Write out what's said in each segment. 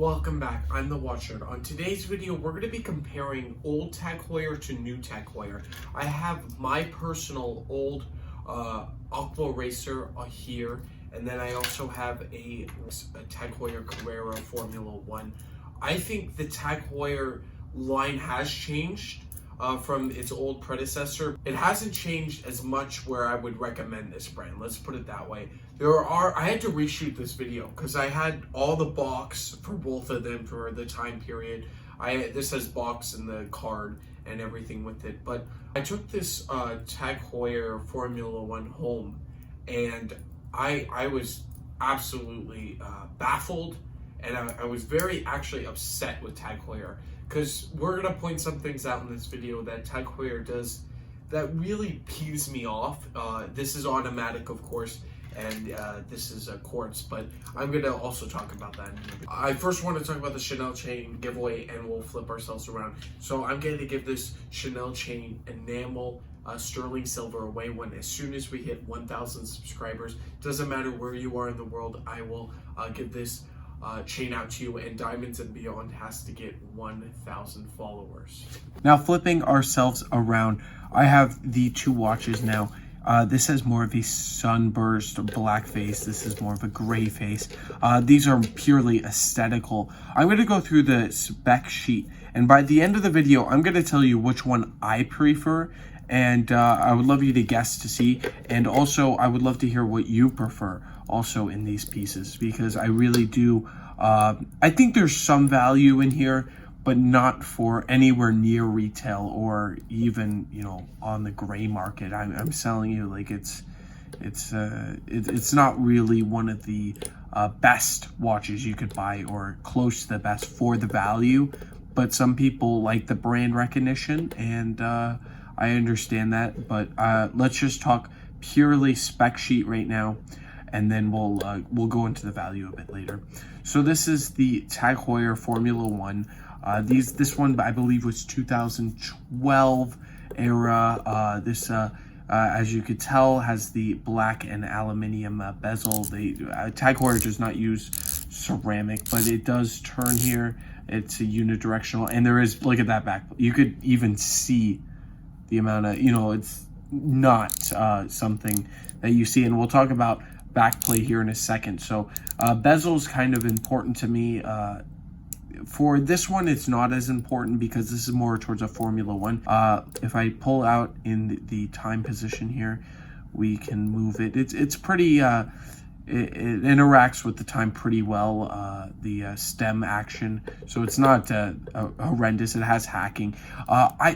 Welcome back, I'm the Watcher. On today's video, we're going to be comparing old Tag Heuer to new Tag Heuer. I have my personal old Aqua Racer here, and then I also have a Tag Heuer Carrera Formula 1. I think the Tag Heuer line has changed from its old predecessor. It hasn't changed as much where I would recommend this brand, let's put it that way. I had to reshoot this video because I had all the box for both of them for the time period. This has box and the card and everything with it, but I took this Tag Heuer Formula 1 home, and I was absolutely baffled, and I was very actually upset with Tag Heuer, because we're going to point some things out in this video that Tag Heuer does that really peeves me off. This is automatic, of course, and this is a quartz, but I'm going to also talk about that in a minute. I first want to talk about the Chanel chain giveaway, and we'll flip ourselves around. So I'm going to give this Chanel chain enamel sterling silver away as soon as we hit 1,000 subscribers. Doesn't matter where you are in the world, I will give this chain out to you, and Diamonds and Beyond has to get 1,000 followers. Now flipping ourselves around, I have the two watches now. This has more of a sunburst black face. This is more of a gray face. These are purely aesthetical. I'm going to go through the spec sheet, and by the end of the video, I'm going to tell you which one I prefer, and I would love you to guess to see, and also I would love to hear what you prefer also in these pieces, because I really do, I think there's some value in here, but not for anywhere near retail or even, you know, on the gray market. I'm selling you like it's not really one of the best watches you could buy or close to the best for the value, but some people like the brand recognition, and I understand that. But let's just talk purely spec sheet right now, and then we'll go into the value a bit later. So this is the Tag Heuer Formula 1. This one I believe was 2012 era. This as you could tell, has the black and aluminium bezel. Tag Heuer does not use ceramic, but it does turn here. It's a unidirectional, and there is, look at that back. You could even see the amount of, you know, it's not something that you see, and we'll talk about backplay here in a second. So bezel's kind of important to me. For this one, it's not as important because this is more towards a Formula 1. If I pull out in the time position here, we can move it. It's pretty, it interacts with the time pretty well, the stem action. So it's not horrendous. It has hacking.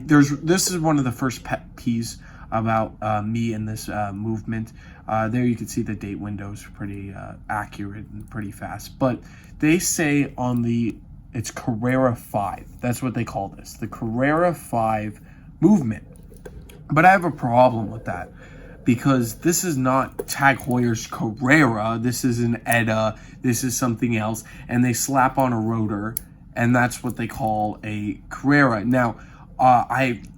This is one of the first pet peeves about me in this movement. There you can see the date windows pretty accurate and pretty fast. But they say on it's Carrera 5. That's what they call this, the Carrera 5 movement. But I have a problem with that, because this is not Tag Heuer's Carrera. This is an ETA. This is something else. And they slap on a rotor, and that's what they call a Carrera. Now,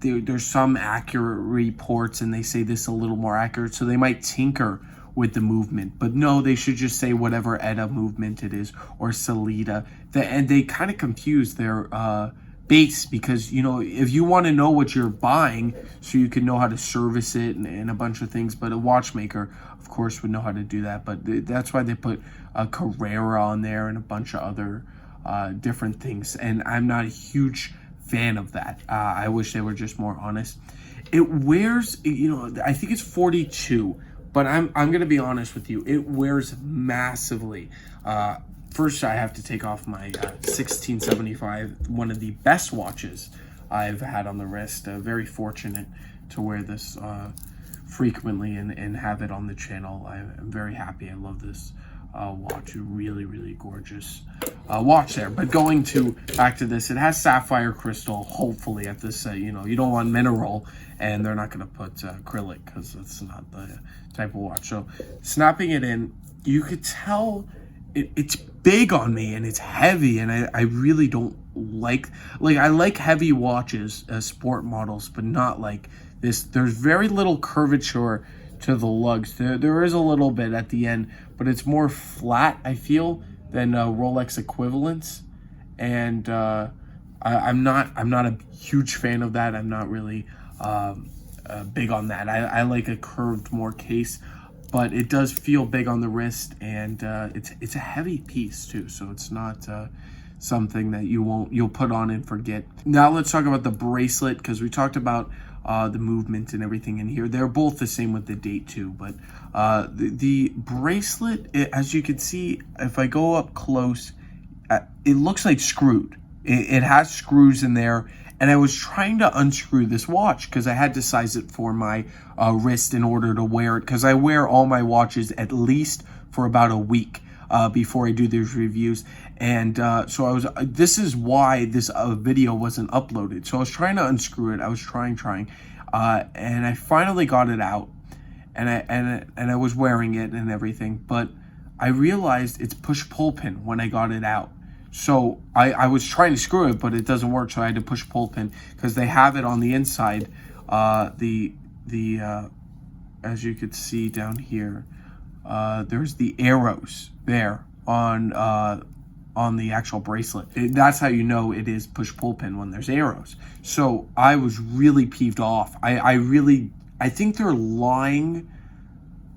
there's some accurate reports, and they say this is a little more accurate, so they might tinker with the movement, but no, they should just say whatever ETA movement it is, or Salida. And they kind of confuse their base, because, you know, if you want to know what you're buying so you can know how to service it and a bunch of things, but a watchmaker of course would know how to do that. But that's why they put a Carrera on there and a bunch of other different things, and I'm not a huge fan of that. I wish they were just more honest. It wears, you know, I think it's 42, but I'm gonna be honest with you, it wears massively. First, I have to take off my 1675, one of the best watches I've had on the wrist. Very fortunate to wear this frequently and have it on the channel. I'm very happy. I love this watch. Really, really gorgeous watch there. But going back to this, it has sapphire crystal, hopefully, at this, you know, you don't want mineral, and they're not going to put acrylic, because that's not the type of watch. So snapping it in, you could tell it's big on me, and it's heavy, and I really don't like I like heavy watches, sport models, but not like this. There's very little curvature to the lugs. There is a little bit at the end, but it's more flat, I feel, than Rolex equivalents. and I'm not a huge fan of that. I'm not really big on that. I like a curved more case, but it does feel big on the wrist, and it's a heavy piece too, so it's not something that you'll put on and forget. Now let's talk about the bracelet, because we talked about the movement and everything in here. They're both the same with the date too, but the bracelet, as you can see, if I go up close, it looks like screwed. It has screws in there, and I was trying to unscrew this watch because I had to size it for my wrist in order to wear it, because I wear all my watches at least for about a week before I do these reviews. And so this is why this video wasn't uploaded. So I was trying to unscrew it. I was trying, and I finally got it out, and I was wearing it and everything, but I realized it's push-pull pin when I got it out. So I was trying to screw it, but it doesn't work, so I had to push-pull pin, because they have it on the inside. As you could see down here, there's the arrows there on the actual bracelet. That's how you know it is push-pull pin, when there's arrows. So I was really peeved off. I think they're lying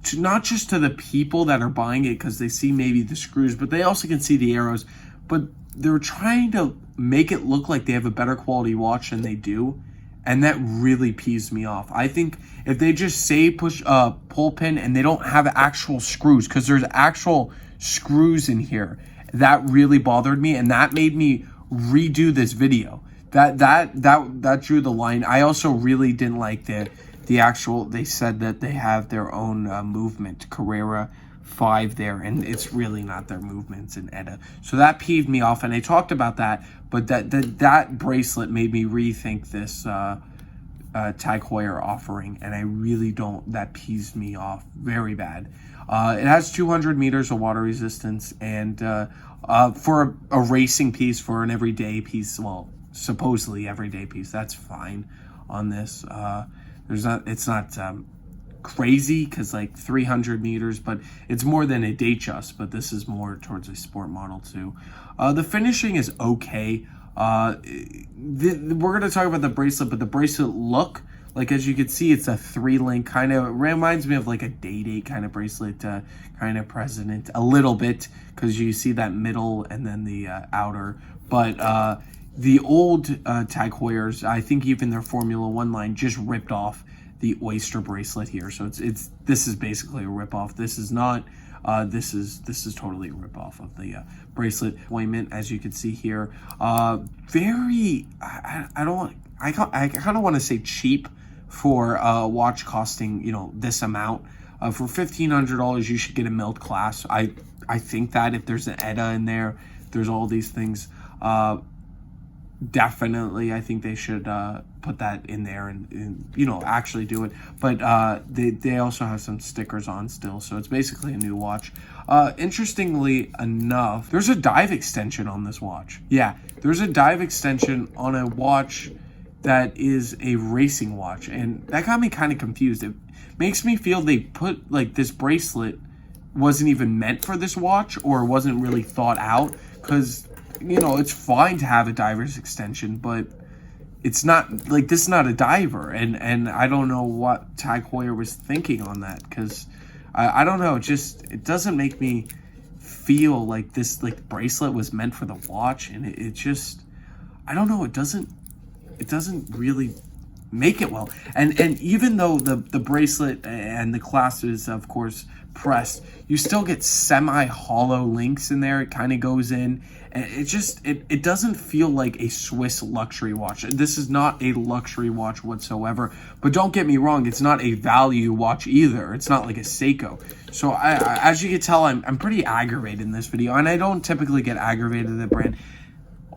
to, not just to the people that are buying it because they see maybe the screws, but they also can see the arrows. But they're trying to make it look like they have a better quality watch than they do, and that really peeves me off. I think if they just say pull pin and they don't have actual screws, because there's actual screws in here, that really bothered me, and that made me redo this video. That drew the line. I also really didn't like the actual. They said that they have their own movement, Carrera 5 there, and it's really not their movements in ETA. So that peeved me off, and I talked about that, but that bracelet made me rethink this Tag Heuer offering, and I really don't. That peeves me off very bad. It has 200 meters of water resistance, and for a racing piece, for an everyday piece, well, supposedly everyday piece, that's fine on this. It's not crazy, because like 300 meters, but it's more than a Datejust, but this is more towards a sport model too. The finishing is okay. We're going to talk about the bracelet, but the bracelet look, like, as you can see, it's a 3-link, kind of reminds me of like a Day-Date kind of bracelet, kind of President, a little bit, because you see that middle and then the outer. But the old Tag Heuers, I think even their Formula 1 line just ripped off the Oyster bracelet here. So this is basically a ripoff. This is not. This is totally a ripoff of the bracelet appointment, as you can see here. Very. I kind of want to say cheap for a watch costing this amount. For $1,500, you should get a milled class. I think that if there's an ETA in there, there's all these things. Definitely, I think they should put that in there and actually do it. But they also have some stickers on still, so it's basically a new watch. Interestingly enough, there's a dive extension on this watch. Yeah, there's a dive extension on a watch that is a racing watch, and that got me kind of confused. It makes me feel they put, like, this bracelet wasn't even meant for this watch, or wasn't really thought out, because it's fine to have a diver's extension, but it's not, like, this is not a diver, and I don't know what Tag Heuer was thinking on that, because I don't know, it doesn't make me feel like this, like, bracelet was meant for the watch, and it just, I don't know, it doesn't really make it well. And even though the bracelet and the clasp is, of course, pressed, you still get semi-hollow links in there. It kind of goes in, and it doesn't feel like a Swiss luxury watch. This is not a luxury watch whatsoever, but don't get me wrong, it's not a value watch either. It's not like a Seiko. So as you can tell, I'm pretty aggravated in this video, and I don't typically get aggravated at the brand.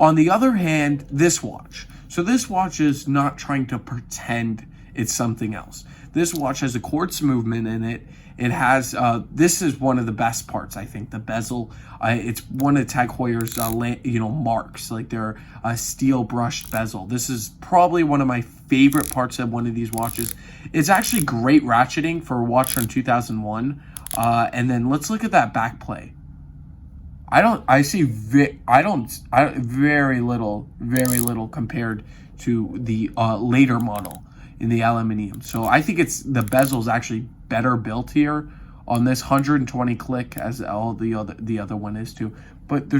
On the other hand, this watch. So this watch is not trying to pretend it's something else. This watch has a quartz movement in it. It has, this is one of the best parts, I think, the bezel. It's one of Tag Heuer's, marks, like their steel brushed bezel. This is probably one of my favorite parts of one of these watches. It's actually great ratcheting for a watch from 2001. And then let's look at that back play. very little compared to the later model in the aluminum. So I think the bezel is actually better built here on this 120 click as all the other one is too. But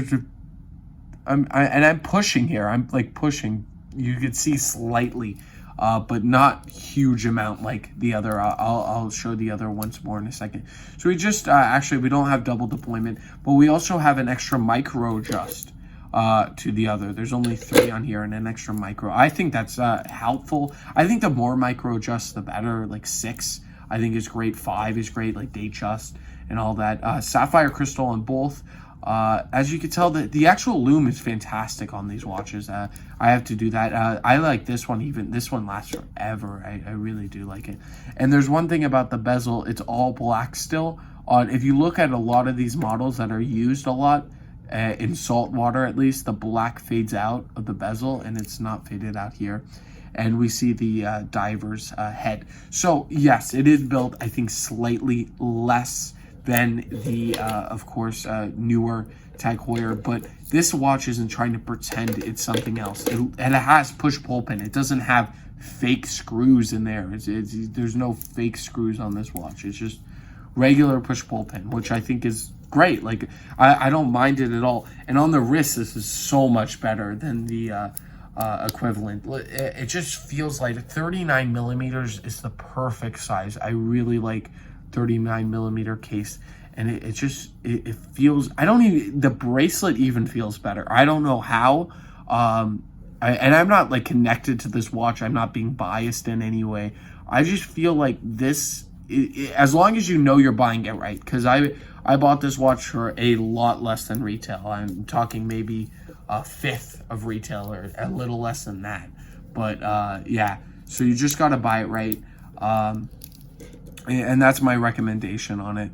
I'm pushing here. I'm like pushing. You could see slightly, but not huge amount like the other. I'll show the other once more in a second. So we just actually we don't have double deployment, but we also have an extra micro adjust to the other. There's only 3 on here and an extra micro. I think that's helpful. I think the more micro adjust, the better. Like 6, I think is great. 5 is great, like date adjust and all that. Sapphire crystal on both. As you can tell, the actual lume is fantastic on these watches. I have to do that. I like this one even. This one lasts forever. I really do like it. And there's one thing about the bezel. It's all black still. If you look at a lot of these models that are used a lot, in salt water at least, the black fades out of the bezel and it's not faded out here. And we see the diver's head. So yes, it is built, I think, slightly less than the, of course, newer Tag Heuer, but this watch isn't trying to pretend it's something else. And it has push-pull pin. It doesn't have fake screws in there. There's no fake screws on this watch. It's just regular push-pull pin, which I think is great. Like, I don't mind it at all. And on the wrist, this is so much better than the equivalent. It just feels like 39 millimeters is the perfect size. I really like 39 millimeter case, and it feels, the bracelet even feels better. I don't know how. And I'm not like connected to this watch. I'm not being biased in any way. I just feel like this, as long as you know you're buying it right, because I bought this watch for a lot less than retail. I'm talking maybe a fifth of retail or a little less than that. But yeah, so you just got to buy it right. And that's my recommendation on it.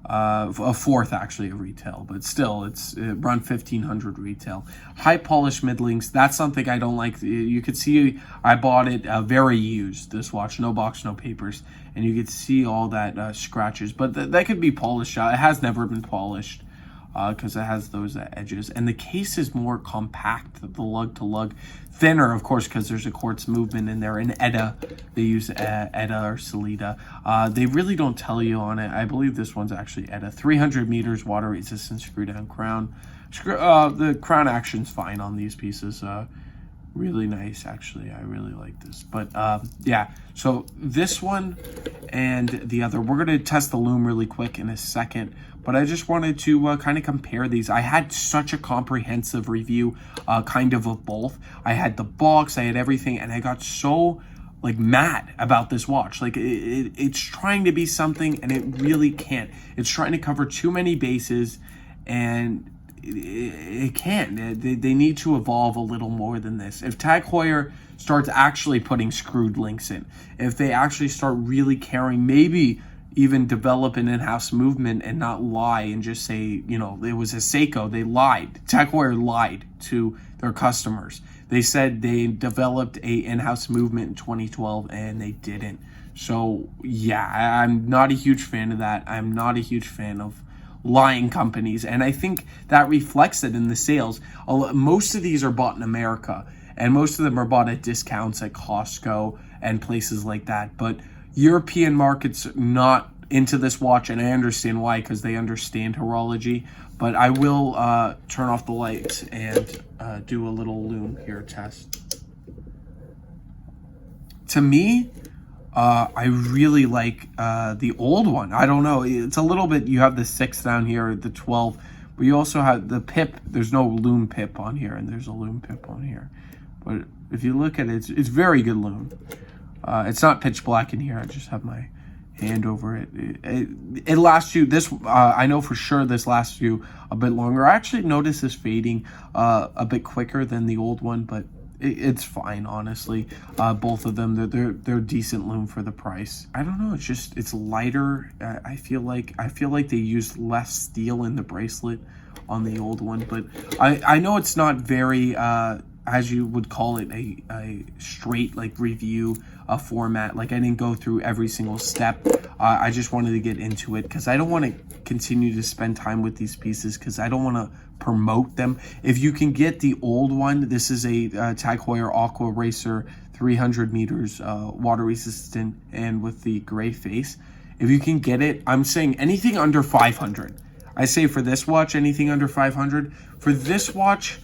A fourth actually of retail, but still it's around 1,500 retail. High polished middlings, that's something I don't like. You could see I bought it very used, this watch, no box, no papers, and you could see all that scratches, but that could be polished out. It has never been polished because it has those edges, and the case is more compact, the lug to lug, thinner, of course, because there's a quartz movement in there. In ETA, they use ETA or Salida. They really don't tell you on it. I believe this one's actually ETA. 300 meters, water resistant, screw down crown. The crown action's fine on these pieces. Really nice, actually. I really like this. But yeah, so this one and the other, we're going to test the lume really quick in a second, but I just wanted to kind of compare these. I had such a comprehensive review kind of both. I had the box, I had everything, and I got so like mad about this watch. Like it's trying to be something and it really can't. It's trying to cover too many bases, and it can't. They need to evolve a little more than this. If Tag Heuer starts actually putting screwed links in, if they actually start really caring, maybe even develop an in-house movement and not lie and just say, you know, it was a Seiko. They lied. Tag Heuer lied to their customers. They said they developed a in-house movement in 2012 and they didn't. So yeah, I'm not a huge fan of that. I'm not a huge fan of lying companies, and I think that reflects it in the sales. Most of these are bought in America, and most of them are bought at discounts at Costco and places like that, but European markets not into this watch, and I understand why, because they understand horology. But I will turn off the lights and do a little lume here test. To me, I really like the old one. I don't know. It's a little bit, you have the 6 down here, the 12, but you also have the pip. There's no lume pip on here, and there's a lume pip on here. But if you look at it, it's very good lume. It's not pitch black in here. I just have my hand over it. It lasts you, this, I know for sure this lasts you a bit longer. I actually noticed this fading a bit quicker than the old one, but it's fine, honestly. Both of them, they're decent lume for the price. I don't know, it's lighter. I feel like they used less steel in the bracelet on the old one, but I know it's not very as you would call it, a straight like review format. Like I didn't go through every single step. I just wanted to get into it because I don't want to continue to spend time with these pieces because I don't want to promote them. If you can get the old one, this is a Tag Heuer Aqua Racer 300 meters, water resistant and with the gray face. If you can get it, I'm saying anything under 500. I say for this watch, anything under 500. For this watch,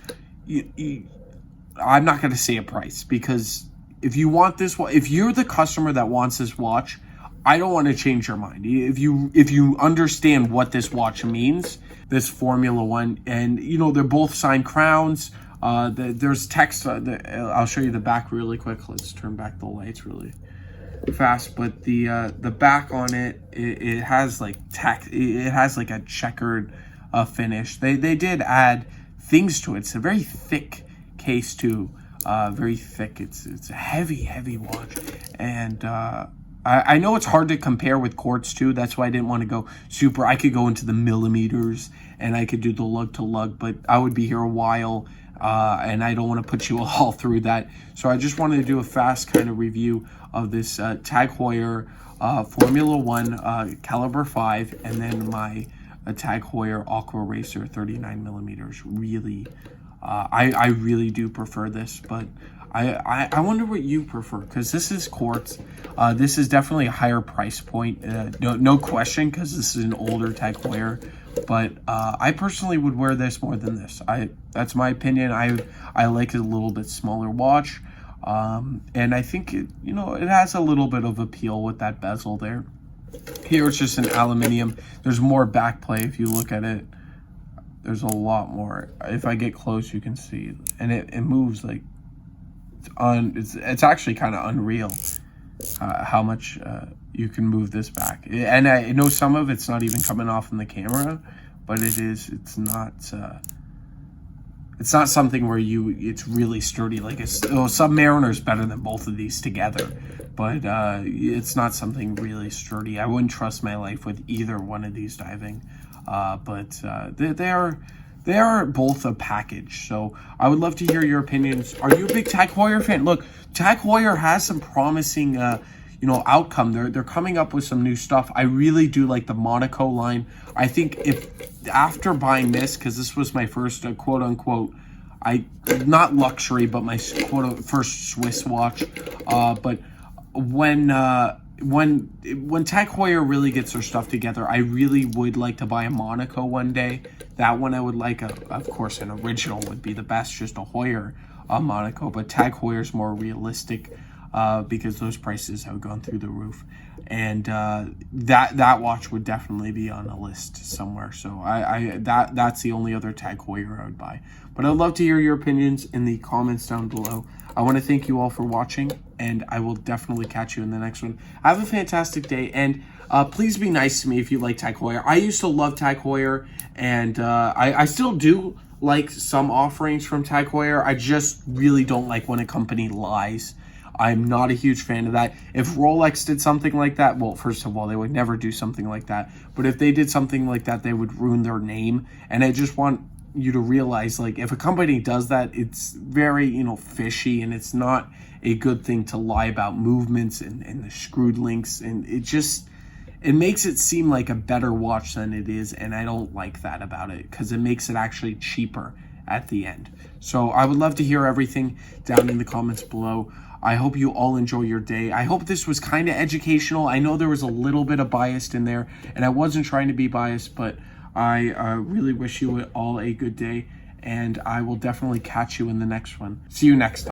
I'm not going to say a price because if you want this, if you're the customer that wants this watch, I don't want to change your mind. If you understand what this watch means, this Formula One, and you know they're both signed crowns. There's text. I'll show you the back really quick. Let's turn back the lights really fast. But the back on it, it has like text. It has like a checkered finish. They did add things to it. It's a very thick case too. Very thick. It's a heavy watch, and I know it's hard to compare with quartz too. That's why I didn't want to go super. I could go into the millimeters and I could do the lug to lug, but I would be here a while, and I don't want to put you all through that. So I just wanted to do a fast kind of review of this Tag Heuer Formula One caliber 5, and then my Tag Heuer Aqua Racer 39 millimeters. Really, I really do prefer this, but I wonder what you prefer, because this is quartz. This is definitely a higher price point, no question, because this is an older Tag Heuer. But I personally would wear this more than this. That's my opinion. I like a little bit smaller watch, and I think it has a little bit of appeal with that bezel there. Here it's just an aluminum. There's more back play if you look at it. There's a lot more. If I get close, you can see, and it moves like it's actually kind of unreal how much you can move this back. And I know some of it's not even coming off in the camera, but it's not something where it's really sturdy. Like Submariner's better than both of these together, but it's not something really sturdy. I wouldn't trust my life with either one of these diving, but they are both a package. So I would love to hear your opinions. Are you a big Tag Heuer fan? Look, Tag Heuer has some promising outcome. They're coming up with some new stuff. I really do like the Monaco line. I think if after buying this, because this was my first quote unquote, not luxury, but my first Swiss watch. But when Tag Heuer really gets their stuff together, I really would like to buy a Monaco one day. That one I would like. Of course, an original would be the best, just a Heuer Monaco. But Tag Heuer is more realistic because those prices have gone through the roof, and that watch would definitely be on a list somewhere. So that's the only other Tag Heuer I would buy. But I'd love to hear your opinions in the comments down below. I want to thank you all for watching, and I will definitely catch you in the next one. Have a fantastic day, and please be nice to me if you like Tag Heuer. I used to love Tag Heuer, and I still do like some offerings from Tag Heuer. I just really don't like when a company lies. I'm not a huge fan of that. If Rolex did something like that, well, first of all, they would never do something like that. But if they did something like that, they would ruin their name. And I just want you to realize, like, if a company does that, it's very, fishy, and it's not a good thing to lie about movements and the screwed links. And it makes it seem like a better watch than it is. And I don't like that about it, because it makes it actually cheaper at the end. So I would love to hear everything down in the comments below. I hope you all enjoy your day. I hope this was kind of educational. I know there was a little bit of bias in there, and I wasn't trying to be biased, but I really wish you all a good day, and I will definitely catch you in the next one. See you next time.